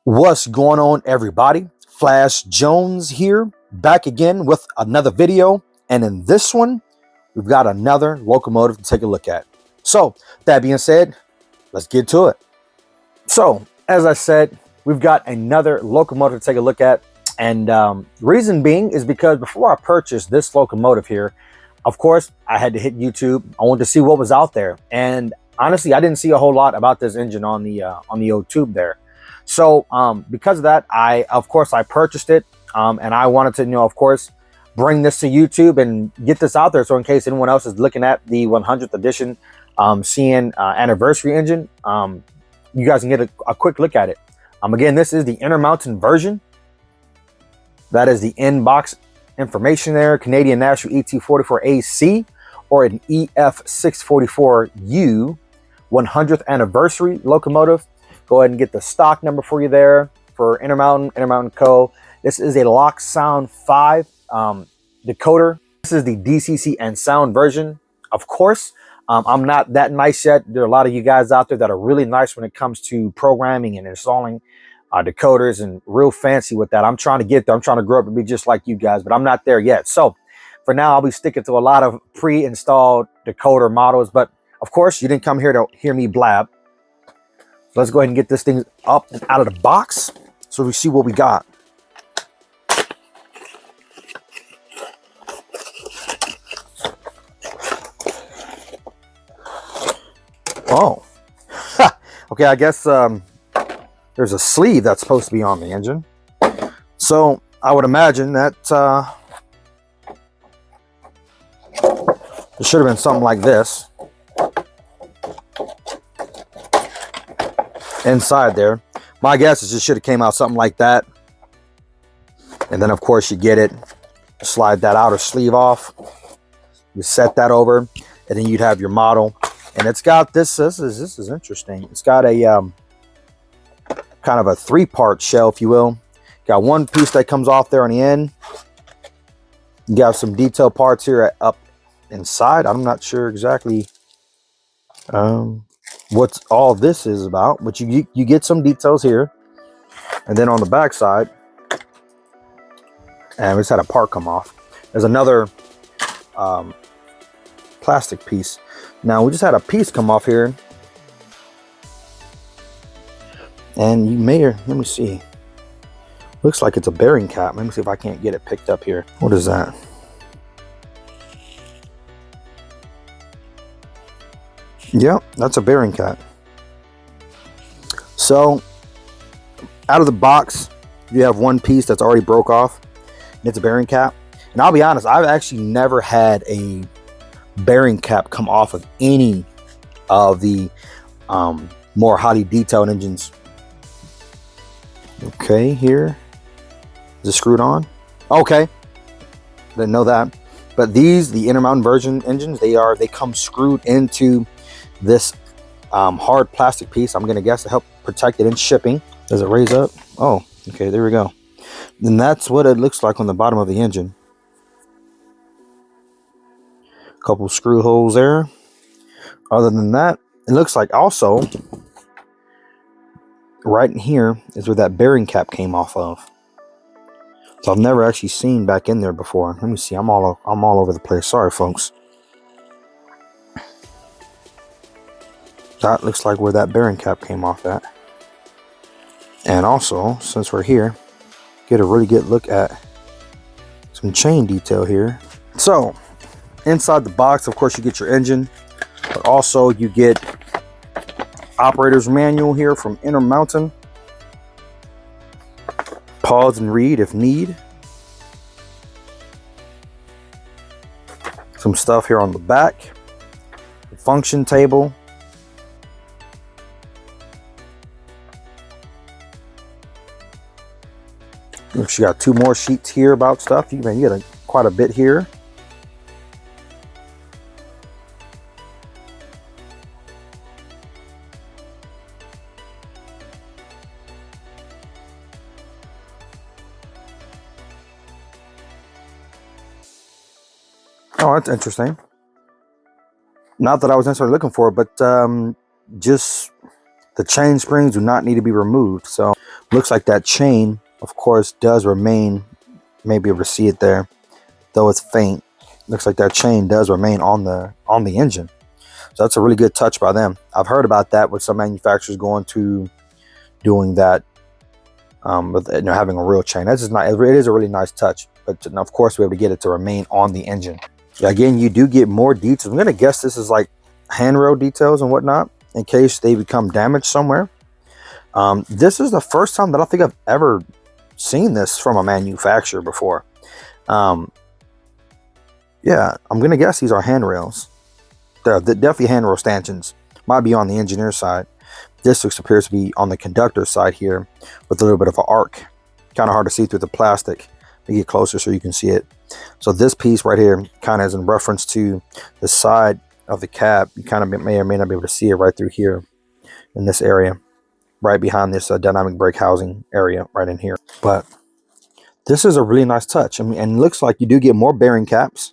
What's going on, everybody? Flash Jones here, back again with another video. And in this one, we've got another locomotive to take a look at. So that being said, let's get to it. So as I said, we've got another locomotive to take a look at. And reason being is because before I purchased this locomotive here, of course, I had to hit YouTube. I wanted to see what was out there. And honestly, I didn't see a whole lot about this engine on the old tube there. So because of that, I purchased it, and I wanted to, of course, bring this to YouTube and get this out there. So in case anyone else is looking at the 100th edition CN anniversary engine, you guys can get a quick look at it. Again, this is the InterMountain version. That is the inbox information there, Canadian National ET44AC or an EF644U 100th anniversary locomotive. Go ahead and get the stock number for you there for InterMountain Co. This is a Lock Sound 5 decoder. This is the DCC and sound version. Of course, I'm not that nice yet. There are a lot of you guys out there that are really nice when it comes to programming and installing decoders and real fancy with that. I'm trying to get there. I'm trying to grow up and be just like you guys, but I'm not there yet. So for now, I'll be sticking to a lot of pre-installed decoder models. But of course, you didn't come here to hear me blab. Let's go ahead and get this thing up and out of the box so we see what we got. Oh, okay, I guess there's a sleeve that's supposed to be on the engine. So I would imagine that it should have been something like this. Inside there, my guess is it should have came out something like that, and then of course you get it, slide that outer sleeve off, you set that over, and then you'd have your model. And it's got this is interesting. It's got a kind of a three-part shell, if you will. Got one piece that comes off there on the end. You got some detail parts here up inside. I'm not sure exactly what all this is about, but you get some details here. And then on the back side, and we just had a part come off, there's another plastic piece. Now we just had a piece come off here, and you may, let me see, looks like it's a bearing cap. Let me see if I can't get it picked up here. What is that? Yep, that's a bearing cap. So out of the box, you have one piece that's already broke off, and it's a bearing cap. And I'll be honest, I've actually never had a bearing cap come off of any of the more highly detailed engines. Okay, here is it screwed on? Okay, didn't know that. But these, the InterMountain version engines, they come screwed into this hard plastic piece, I'm gonna guess, to help protect it in shipping. Does it raise up? Oh, okay, there we go. And that's what it looks like on the bottom of the engine. Couple screw holes there. Other than that, it looks like also right in here is where that bearing cap came off of. So I've never actually seen back in there before. Let me see. I'm all over the place. Sorry, folks. That looks like where that bearing cap came off at. And also, since we're here, get a really good look at some chain detail here. So inside the box, of course, you get your engine, but also you get operator's manual here from InterMountain. Pause and read if need. Some stuff here on the back. The function table. You got two more sheets here about stuff. You get quite a bit here. Oh, that's interesting. Not that I was necessarily looking for it, but just the chain springs do not need to be removed. So Looks like that chain, of course, does remain. Maybe able to see it there, though it's faint. Looks like that chain does remain on the engine. So that's a really good touch by them. I've heard about that with some manufacturers going to doing that with having a real chain. That's just not. It is a really nice touch. But of course, we're able to get it to remain on the engine. Again, you do get more details. I'm gonna guess this is like handrail details and whatnot in case they become damaged somewhere. This is the first time that I think I've ever seen this from a manufacturer before. Yeah, I'm gonna guess these are handrails. They're definitely handrail stanchions. Might be on the engineer side. This appears to be on the conductor side here with a little bit of an arc. Kind of hard to see through the plastic. Let me get closer so you can see it. So this piece right here kind of is in reference to the side of the cab. You kind of may or may not be able to see it right through here in this area, right behind this dynamic brake housing area right in here. But this is a really nice touch. I mean, and it looks like you do get more bearing caps.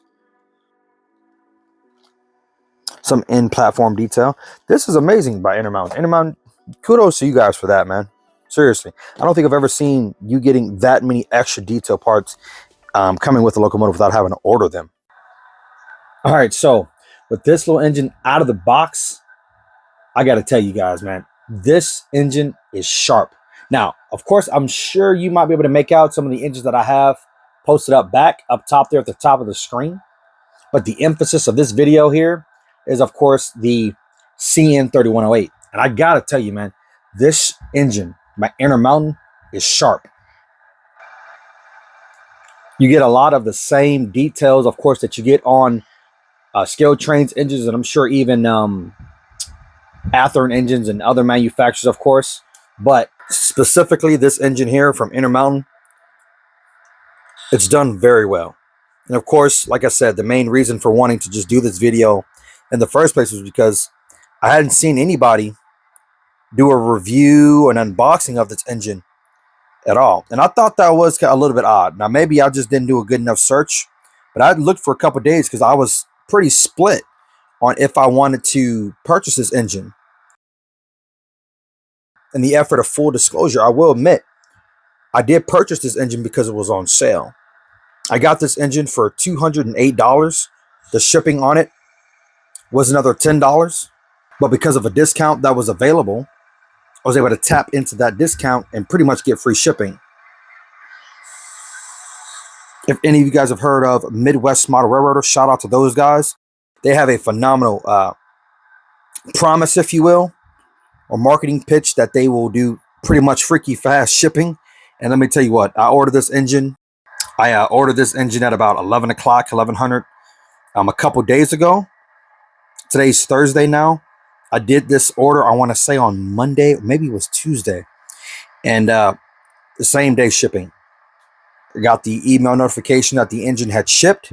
Some in-platform detail. This is amazing by InterMountain. InterMountain, kudos to you guys for that, man. Seriously. I don't think I've ever seen you getting that many extra detail parts coming with the locomotive without having to order them. All right, so with this little engine out of the box, I got to tell you guys, man, this engine is sharp. Now, of course, I'm sure you might be able to make out some of the engines that I have posted up top there at the top of the screen. But the emphasis of this video here is, of course, the CN3108. And I got to tell you, man, this engine, my InterMountain, is sharp. You get a lot of the same details, of course, that you get on FlashJonesTrains engines, and I'm sure even Athearn engines and other manufacturers, of course. But specifically this engine here from InterMountain, it's done very well. And of course, like I said, the main reason for wanting to just do this video in the first place was because I hadn't seen anybody do a review and unboxing of this engine at all. And I thought that was a little bit odd. Now, maybe I just didn't do a good enough search, but I looked for a couple of days because I was pretty split on if I wanted to purchase this engine. In the effort of full disclosure, I will admit, I did purchase this engine because it was on sale. I got this engine for $208. The shipping on it was another $10. But because of a discount that was available, I was able to tap into that discount and pretty much get free shipping. If any of you guys have heard of Midwest Model Railroader, shout out to those guys. They have a phenomenal promise, if you will, or marketing pitch that they will do pretty much freaky fast shipping. And let me tell you what, I ordered this engine. I ordered this engine at about 11 o'clock, 1100 a couple days ago. Today's Thursday now. I did this order, I want to say on Monday, maybe it was Tuesday. And the same day shipping. I got the email notification that the engine had shipped.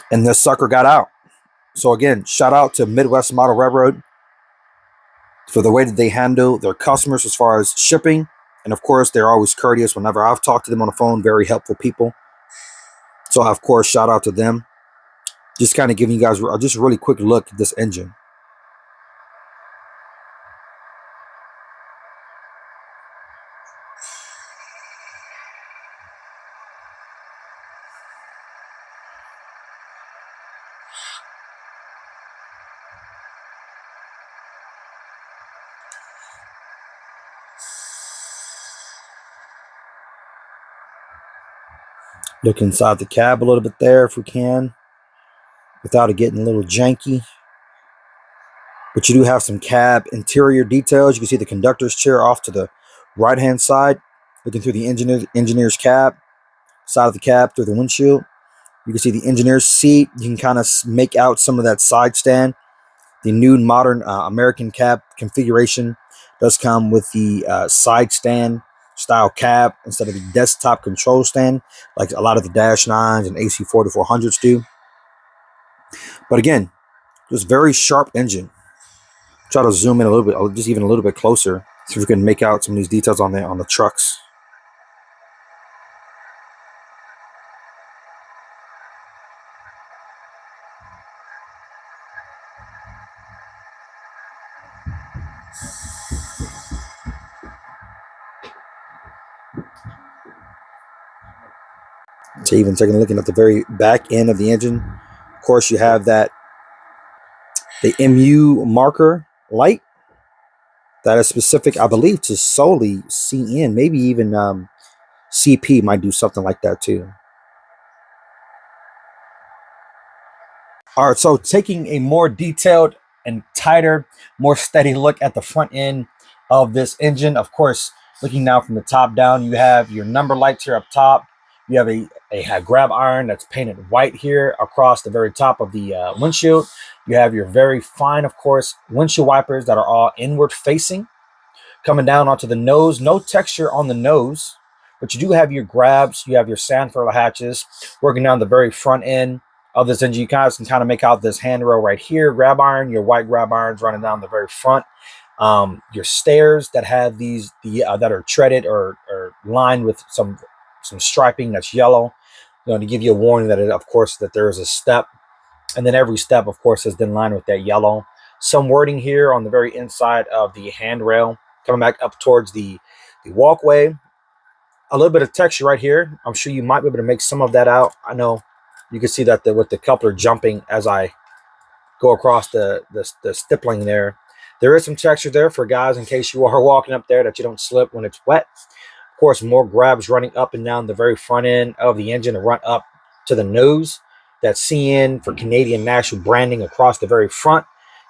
And this sucker got out. So again, shout out to Midwest Model Railroad for the way that they handle their customers as far as shipping. And of course, they're always courteous whenever I've talked to them on the phone. Very helpful people. So of course, shout out to them. Just kind of giving you guys just a really quick look at this engine. Look inside the cab a little bit there if we can, without it getting a little janky. But you do have some cab interior details. You can see the conductor's chair off to the right-hand side, looking through the engineer's cab, side of the cab through the windshield. You can see the engineer's seat. You can kind of make out some of that side stand. The new modern American cab configuration does come with the side stand style cab instead of the desktop control stand like a lot of the Dash 9s and AC 4400s do. But again, just very sharp engine. Try to zoom in a little bit, just even a little bit closer, see if we can make out some of these details on the trucks. So even looking at the very back end of the engine, of course, you have the MU marker light that is specific, I believe, to solely CN. Maybe even CP might do something like that too. All right, so taking a more detailed and tighter, more steady look at the front end of this engine. Of course, looking now from the top down, you have your number lights here up top. You have a grab iron that's painted white here across the very top of the windshield. You have your very fine, of course, windshield wipers that are all inward facing. Coming down onto the nose, no texture on the nose, but you do have your grabs. You have your sand furler hatches working down the very front end of this engine. You guys can kind of make out this handrail right here, grab iron, your white grab irons running down the very front. Your stairs that have these that are treaded or lined with some striping that's yellow, to give you a warning that of course that there is a step, and then every step of course has been lined with that yellow. Some wording here on the very inside of the handrail coming back up towards the walkway. A little bit of texture right here. I'm sure you might be able to make some of that out. I know you can see that with the coupler jumping as I go across the stippling there. There is some texture there for guys in case you are walking up there that you don't slip when it's wet. Of course, more grabs running up and down the very front end of the engine to run up to the nose. That's CN for Canadian National branding across the very front.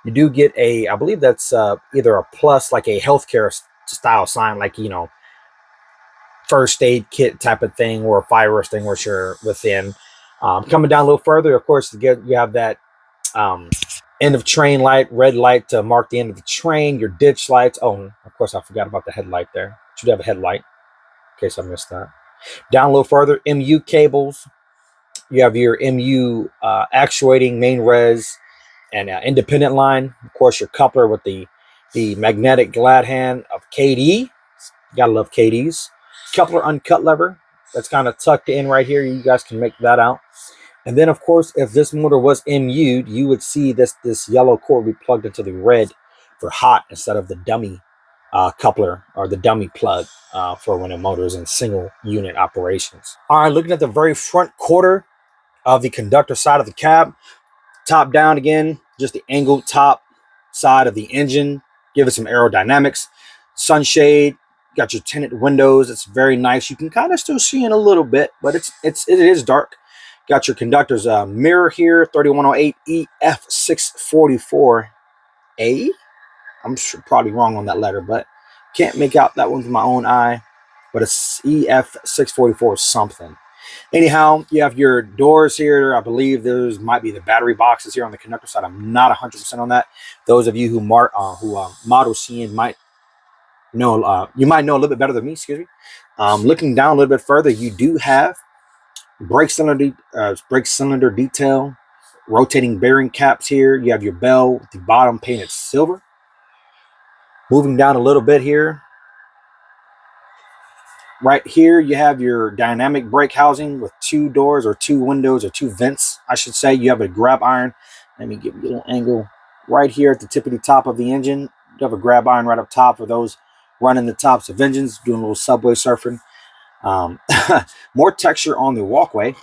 You do get I believe that's either a plus, like a healthcare style sign, like, first aid kit type of thing, or a fire extinguisher within. Coming down a little further, of course, you have that end of train light, red light to mark the end of the train, your ditch lights. Oh, of course, I forgot about the headlight there. Should have a headlight in case I missed that. Down a little further, MU cables. You have your MU actuating main res and independent line. Of course, your coupler with the magnetic glad hand of KD. Gotta love KDs. Coupler uncut lever. That's kind of tucked in right here. You guys can make that out. And then, of course, if this motor was MU'd, you would see this yellow cord be plugged into the red for hot instead of the dummy coupler or the dummy plug for when a motor is in single unit operations. All right, looking at the very front quarter of the conductor side of the cab, top down again, just the angled top side of the engine. Give it some aerodynamics. Sunshade, got your tinted windows. It's very nice. You can kind of still see in a little bit, but it is dark. Got your conductor's mirror here, 3108 EF644A. I'm sure probably wrong on that letter, but can't make out that one with my own eye. But it's EF644 something. Anyhow, you have your doors here. I believe those might be the battery boxes here on the conductor side. I'm not 100% on that. Those of you who model CN might know. You might know a little bit better than me. Excuse me. Looking down a little bit further, you do have brake cylinder detail, rotating bearing caps here. You have your bell with the bottom painted silver. Moving down a little bit here. Right here, you have your dynamic brake housing with 2 doors or 2 windows or 2 vents, I should say. You have a grab iron. Let me give you a little angle right here at the tippity top of the engine. You have a grab iron right up top for those running the tops of engines, doing a little subway surfing. More texture on the walkway.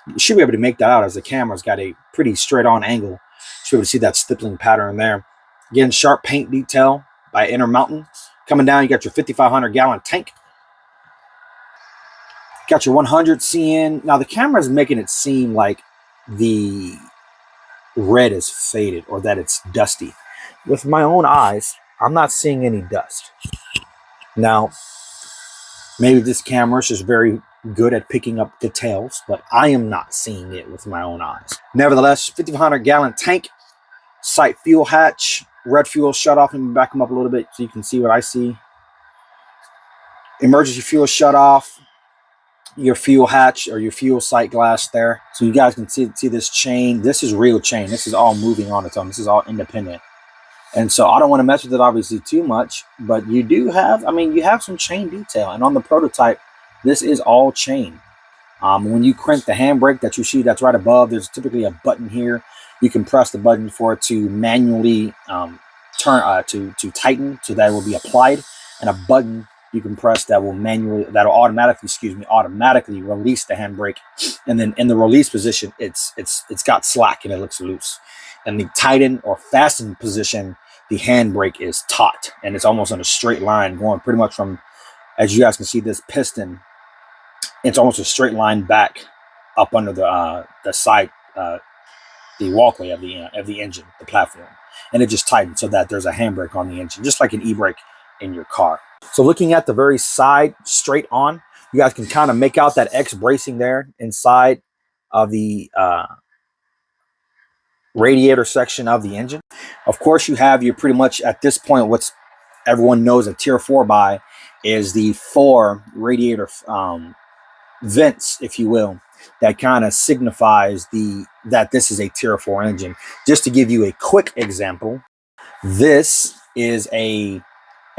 You should be able to make that out as the camera's got a pretty straight on angle. You should be able to see that stippling pattern there. Again, sharp paint detail by InterMountain. Coming down, you got your 5,500 gallon tank. Got your 100 CN. Now the camera is making it seem like the red is faded or that it's dusty. With my own eyes, I'm not seeing any dust. Now, maybe this camera is just very good at picking up details, but I am not seeing it with my own eyes. Nevertheless, 5,500 gallon tank, sight fuel hatch, red fuel shut off. Let me back them up a little bit so you can see what I see. Emergency fuel shut off. Your fuel hatch or your fuel sight glass there, so you guys can see this chain. This is real chain. This is all moving on its own. This is all independent, and so I don't want to mess with it obviously too much, but you do have, you have some chain detail, and on the prototype this is all chain. When you crank the handbrake that you see that's right above, there's typically a button here. You can press the button for it to manually turn to tighten, so that it will be applied, and a button you can press that'll automatically release the handbrake. And then in the release position, it's got slack and it looks loose. In the tighten or fasten position, the handbrake is taut and it's almost on a straight line going pretty much from, as you guys can see, this piston, it's almost a straight line back up under the side, the walkway of the engine, the platform, and it just tightens so that there's a handbrake on the engine, just like an e-brake in your car. So looking at the very side straight on, you guys can kind of make out that X bracing there inside of the radiator section of the engine. Of course, you have your pretty much at this point what's everyone knows a tier 4 by is the 4 radiator vents, if you will, that kind of signifies that this is a tier 4 engine. Just to give you a quick example, this is a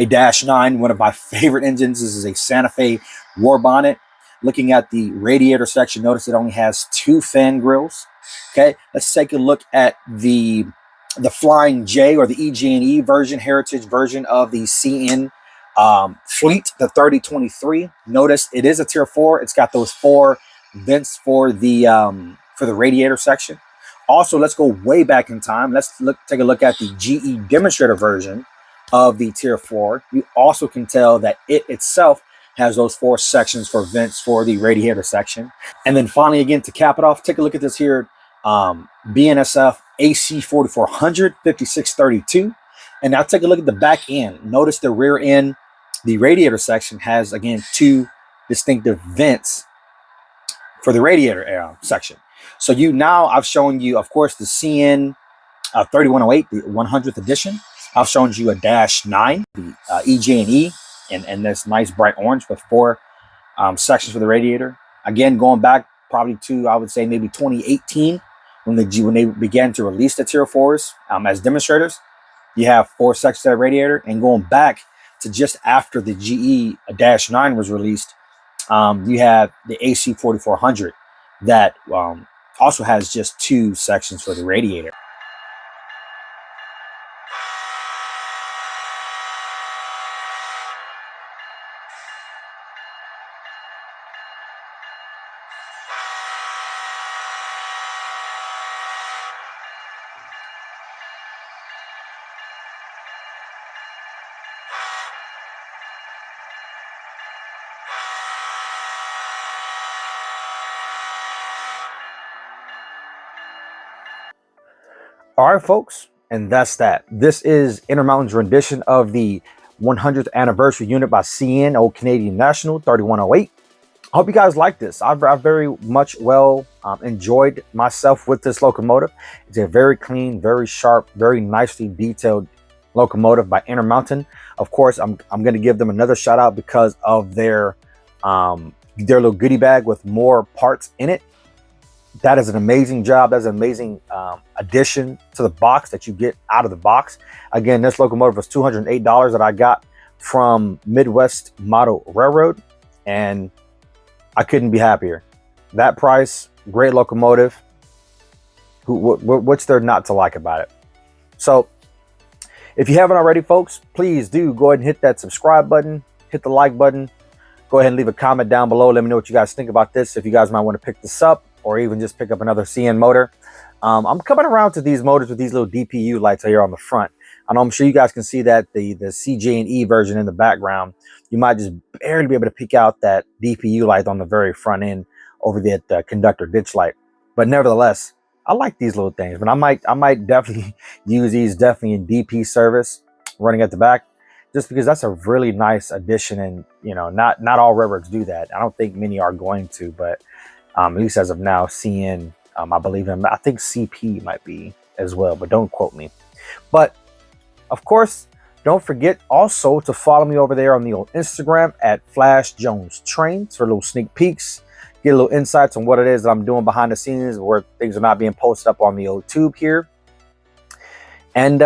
Dash 9, one of my favorite engines. This is a Santa Fe war bonnet. Looking at the radiator section, notice it only has 2 fan grills. Okay, let's take a look at the Flying J, or the EJ&E version, heritage version of the CN fleet, the 3023. Notice it is a tier 4. It's got those 4 vents for the radiator section. Also, let's go way back in time. Let's take a look at the GE demonstrator version of the tier 4. You also can tell that it itself has those 4 sections for vents for the radiator section. And then finally, again, to cap it off, take a look at this here BNSF AC 4400 5632. And now take a look at the back end. Notice the rear end, the radiator section has, again, 2 distinctive vents for the radiator section. So I've shown you, of course, the CN 3108, the 100th edition. I've shown you a Dash 9, the EJ&E, and this nice bright orange with 4 sections for the radiator. Again, going back probably to, I would say, maybe 2018, when they began to release the tier 4s as demonstrators. You have 4 sections of the radiator, and going back to just after the GE Dash 9 was released, you have the AC 4400 that also has just 2 sections for the radiator. All right, folks, and that's that. This is InterMountain's rendition of the 100th anniversary unit by CN, Old Canadian National 3108. I hope you guys like this. I've very much enjoyed myself with this locomotive. It's a very clean, very sharp, very nicely detailed locomotive by InterMountain. Of course, I'm going to give them another shout out because of their little goodie bag with more parts in it. That is an amazing job. That's an amazing addition to the box that you get out of the box. Again, this locomotive was $208 that I got from Midwest Model Railroad, and I couldn't be happier. That price, great locomotive. What's there not to like about it? So if you haven't already, folks, please do go ahead and hit that subscribe button, hit the like button. Go ahead and leave a comment down below. Let me know what you guys think about this. If you guys might want to pick this up, or even just pick up another CN motor. I'm coming around to these motors with these little DPU lights here on the front. And I'm sure you guys can see that the CJ&E version in the background, you might just barely be able to pick out that DPU light on the very front end over the conductor ditch light. But nevertheless, I like these little things. But I might definitely use these in DP service running at the back, just because that's a really nice addition. And not all railroads do that. I don't think many are going to, but at least as of now, CN, I believe him. I think CP might be as well, but don't quote me. But of course, don't forget also to follow me over there on the old Instagram at FlashJonesTrains for little sneak peeks, get a little insights on what it is that I'm doing behind the scenes, where things are not being posted up on the old tube here. And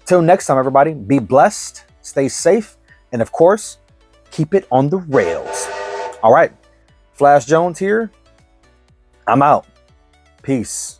till next time, everybody, be blessed, stay safe, and of course, keep it on the rails. All right. Flash Jones here. I'm out. Peace.